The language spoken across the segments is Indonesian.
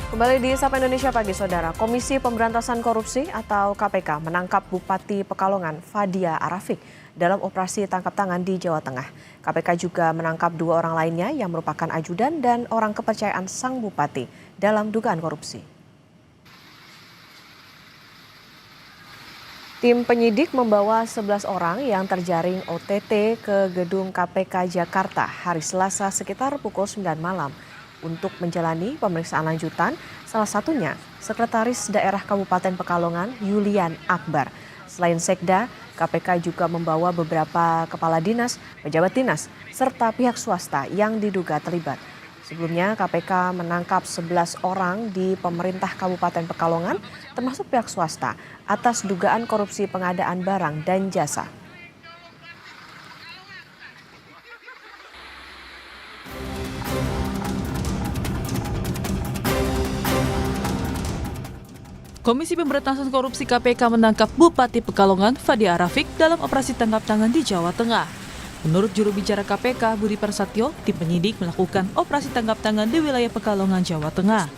Kembali di Sapa Indonesia Pagi, Saudara. Komisi Pemberantasan Korupsi atau KPK menangkap Bupati Pekalongan Fadia Arafik dalam operasi tangkap tangan di Jawa Tengah. KPK juga menangkap 2 orang lainnya yang merupakan ajudan dan orang kepercayaan sang bupati dalam dugaan korupsi. Tim penyidik membawa 11 orang yang terjaring OTT ke gedung KPK Jakarta hari Selasa sekitar pukul 9 malam. Untuk menjalani pemeriksaan lanjutan, salah satunya Sekretaris Daerah Kabupaten Pekalongan Yulian Akbar. Selain Sekda, KPK juga membawa beberapa kepala dinas, pejabat dinas, serta pihak swasta yang diduga terlibat. Sebelumnya KPK menangkap 11 orang di pemerintah Kabupaten Pekalongan, termasuk pihak swasta, atas dugaan korupsi pengadaan barang dan jasa. Komisi Pemberantasan Korupsi KPK menangkap Bupati Pekalongan Fadia Arafik dalam operasi tangkap tangan di Jawa Tengah. Menurut juru bicara KPK Budi Prasetyo, tim penyidik melakukan operasi tangkap tangan di wilayah Pekalongan, Jawa Tengah.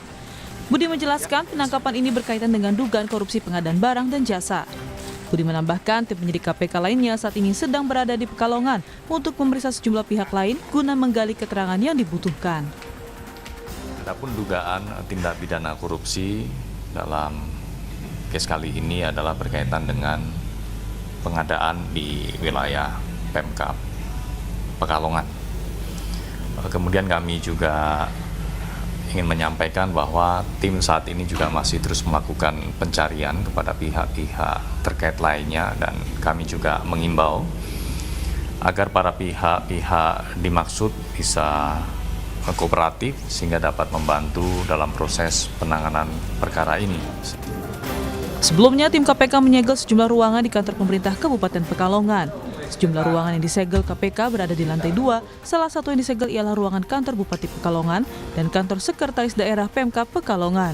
Budi menjelaskan penangkapan ini berkaitan dengan dugaan korupsi pengadaan barang dan jasa. Budi menambahkan tim penyidik KPK lainnya saat ini sedang berada di Pekalongan untuk memeriksa sejumlah pihak lain guna menggali keterangan yang dibutuhkan. Adapun dugaan tindak pidana korupsi dalam kes kali ini adalah berkaitan dengan pengadaan di wilayah Pemkab Pekalongan. Kemudian kami juga ingin menyampaikan bahwa tim saat ini juga masih terus melakukan pencarian kepada pihak-pihak terkait lainnya, dan kami juga mengimbau agar para pihak-pihak dimaksud bisa kooperatif sehingga dapat membantu dalam proses penanganan perkara ini. Sebelumnya, tim KPK menyegel sejumlah ruangan di kantor pemerintah Kabupaten Pekalongan. Sejumlah ruangan yang disegel KPK berada di lantai 2, salah satu yang disegel ialah ruangan kantor Bupati Pekalongan dan kantor Sekretaris Daerah Pemkab Pekalongan.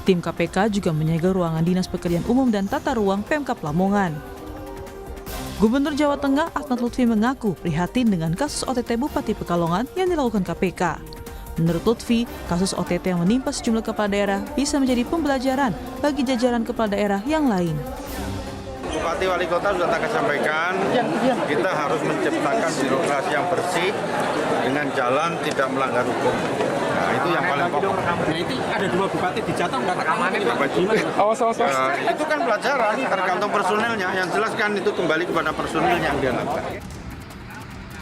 Tim KPK juga menyegel ruangan Dinas Pekerjaan Umum dan Tata Ruang Pemkab Lamongan. Gubernur Jawa Tengah Ahmad Lutfi mengaku prihatin dengan kasus OTT Bupati Pekalongan yang dilakukan KPK. Menurut Lutfi, kasus OTT yang menimpa sejumlah kepala daerah bisa menjadi pembelajaran bagi jajaran kepala daerah yang lain. Bupati Wali Kota sudah tak sampaikan, kita harus menciptakan birokrasi yang bersih dengan jalan tidak melanggar hukum. Nah, itu yang paling pokok. Nah, itu ada 2 bupati di Jateng, nggak rekaman itu Gimana? Itu kan pelajaran, tergantung personilnya. Yang jelas kan itu kembali kepada personil yang dia lakukan.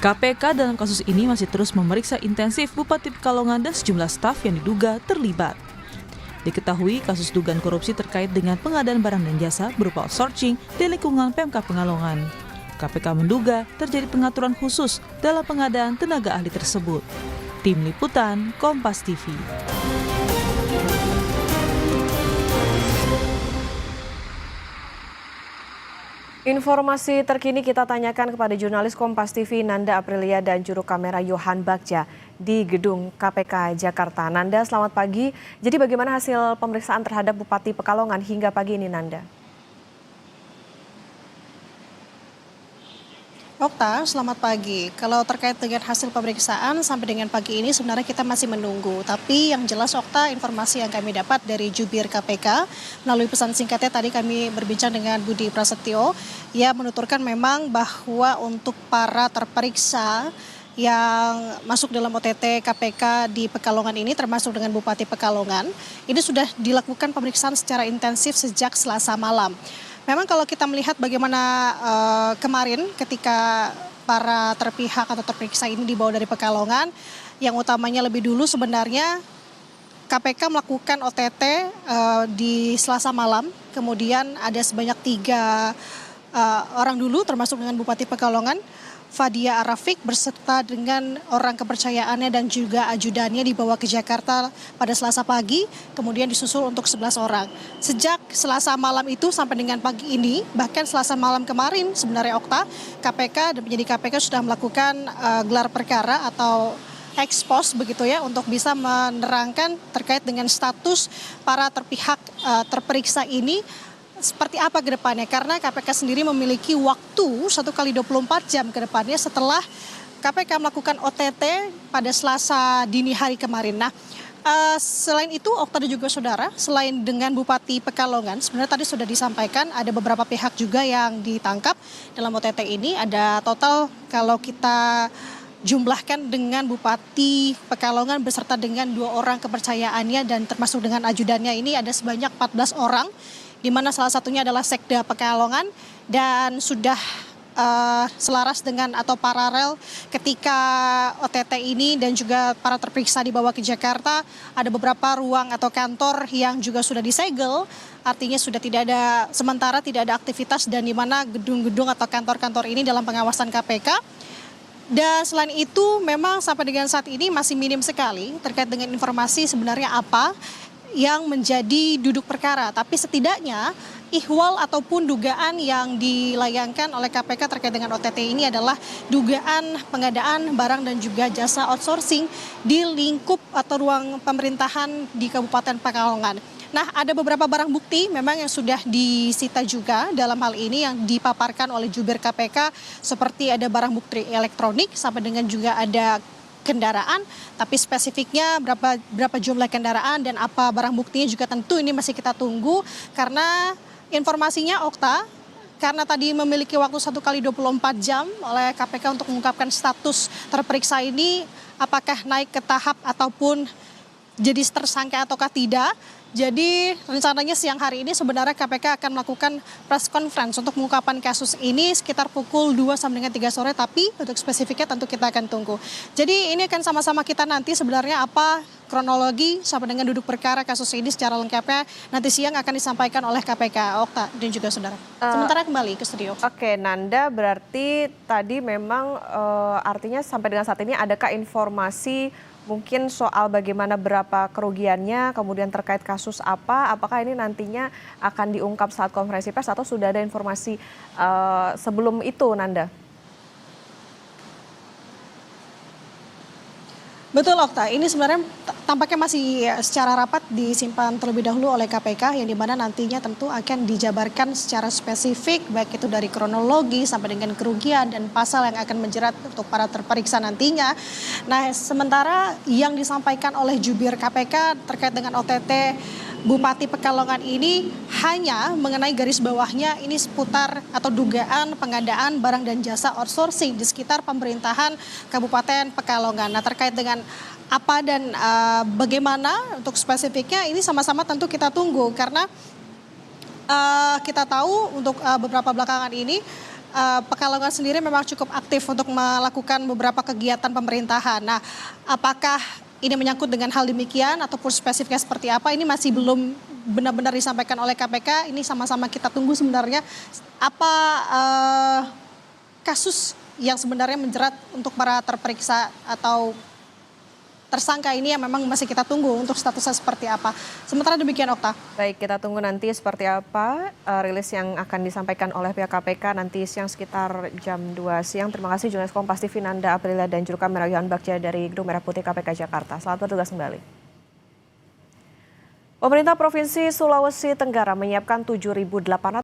KPK dalam kasus ini masih terus memeriksa intensif Bupati Pekalongan dan sejumlah staf yang diduga terlibat. Diketahui kasus dugaan korupsi terkait dengan pengadaan barang dan jasa berupa outsourcing di lingkungan Pemkab Pekalongan. KPK menduga terjadi pengaturan khusus dalam pengadaan tenaga ahli tersebut. Tim Liputan, Kompas TV. Informasi terkini kita tanyakan kepada jurnalis Kompas TV Nanda Aprilia dan juru kamera Yohan Bagja di gedung KPK Jakarta. Nanda, selamat pagi. Jadi bagaimana hasil pemeriksaan terhadap Bupati Pekalongan hingga pagi ini, Nanda? Okta, selamat pagi. Kalau terkait dengan hasil pemeriksaan sampai dengan pagi ini sebenarnya kita masih menunggu. Tapi yang jelas Okta, informasi yang kami dapat dari jubir KPK melalui pesan singkatnya tadi kami berbincang dengan Budi Prasetyo. Ia menuturkan memang bahwa untuk para terperiksa yang masuk dalam OTT KPK di Pekalongan ini termasuk dengan Bupati Pekalongan, ini sudah dilakukan pemeriksaan secara intensif sejak Selasa malam. Memang kalau kita melihat bagaimana kemarin ketika para terpihak atau terperiksa ini dibawa dari Pekalongan, yang utamanya lebih dulu sebenarnya KPK melakukan OTT di Selasa malam, kemudian ada sebanyak 3 orang dulu termasuk dengan Bupati Pekalongan, Fadia Arafik beserta dengan orang kepercayaannya dan juga ajudannya dibawa ke Jakarta pada Selasa pagi, kemudian disusul untuk 11 orang. Sejak Selasa malam itu sampai dengan pagi ini, bahkan Selasa malam kemarin sebenarnya Okta, KPK dan penyidik KPK sudah melakukan gelar perkara atau ekspos begitu ya untuk bisa menerangkan terkait dengan status para terperiksa ini seperti apa ke depannya, karena KPK sendiri memiliki waktu 1x24 jam ke depannya setelah KPK melakukan OTT pada Selasa dini hari kemarin. Nah, Selain itu, Okta dan juga saudara, selain dengan Bupati Pekalongan, sebenarnya tadi sudah disampaikan ada beberapa pihak juga yang ditangkap dalam OTT ini. Ada total kalau kita jumlahkan dengan Bupati Pekalongan beserta dengan 2 orang kepercayaannya dan termasuk dengan ajudannya ini ada sebanyak 14 orang, di mana salah satunya adalah Sekda Pekalongan dan sudah selaras dengan atau paralel ketika OTT ini dan juga para terperiksa dibawa ke Jakarta, ada beberapa ruang atau kantor yang juga sudah disegel, artinya sudah tidak ada, sementara tidak ada aktivitas dan di mana gedung-gedung atau kantor-kantor ini dalam pengawasan KPK. Dan selain itu memang sampai dengan saat ini masih minim sekali terkait dengan informasi sebenarnya apa yang menjadi duduk perkara. Tapi setidaknya ihwal ataupun dugaan yang dilayangkan oleh KPK terkait dengan OTT ini adalah dugaan pengadaan barang dan juga jasa outsourcing di lingkup atau ruang pemerintahan di Kabupaten Pekalongan. Nah, ada beberapa barang bukti memang yang sudah disita juga dalam hal ini yang dipaparkan oleh jubir KPK, seperti ada barang bukti elektronik sampai dengan juga ada kendaraan, tapi spesifiknya berapa jumlah kendaraan dan apa barang buktinya juga tentu ini masih kita tunggu, karena informasinya Okta, karena tadi memiliki waktu 1 kali 24 jam oleh KPK untuk mengungkapkan status terperiksa ini apakah naik ke tahap ataupun jadi tersangka ataukah tidak. Jadi rencananya siang hari ini sebenarnya KPK akan melakukan press conference untuk mengungkapkan kasus ini sekitar pukul 2 sampai dengan 3 sore, tapi untuk spesifiknya tentu kita akan tunggu. Jadi ini akan sama-sama kita nanti sebenarnya apa kronologi sampai dengan duduk perkara kasus ini secara lengkapnya nanti siang akan disampaikan oleh KPK, Okta dan juga saudara. Sementara kembali ke studio. Oke, Nanda, berarti tadi memang artinya sampai dengan saat ini adakah informasi mungkin soal bagaimana berapa kerugiannya, kemudian terkait kasus apa, apakah ini nantinya akan diungkap saat konferensi pers atau sudah ada informasi sebelum itu, Nanda? Betul, Okta. Ini sebenarnya tampaknya masih secara rapat disimpan terlebih dahulu oleh KPK, yang dimana nantinya tentu akan dijabarkan secara spesifik, baik itu dari kronologi sampai dengan kerugian dan pasal yang akan menjerat untuk para terperiksa nantinya. Nah, sementara yang disampaikan oleh jubir KPK terkait dengan OTT Bupati Pekalongan ini hanya mengenai garis bawahnya ini seputar atau dugaan pengadaan barang dan jasa outsourcing di sekitar pemerintahan Kabupaten Pekalongan. Nah, terkait dengan apa dan bagaimana untuk spesifiknya ini sama-sama tentu kita tunggu, karena kita tahu untuk beberapa belakangan ini Pekalongan sendiri memang cukup aktif untuk melakukan beberapa kegiatan pemerintahan. Nah, apakah ini menyangkut dengan hal demikian ataupun spesifiknya seperti apa, ini masih belum benar-benar disampaikan oleh KPK. Ini sama-sama kita tunggu sebenarnya apa kasus yang sebenarnya menjerat untuk para terperiksa atau tersangka ini yang memang masih kita tunggu untuk statusnya seperti apa. Sementara demikian, Okta. Baik, kita tunggu nanti seperti apa rilis yang akan disampaikan oleh pihak KPK nanti siang sekitar jam 2 siang. Terima kasih jurnalis Kompas TV Nanda Aprilia dan juru kamera Yohan Bagja dari Gedung Merah Putih KPK Jakarta. Selamat bertugas kembali. Pemerintah Provinsi Sulawesi Tenggara menyiapkan 7.800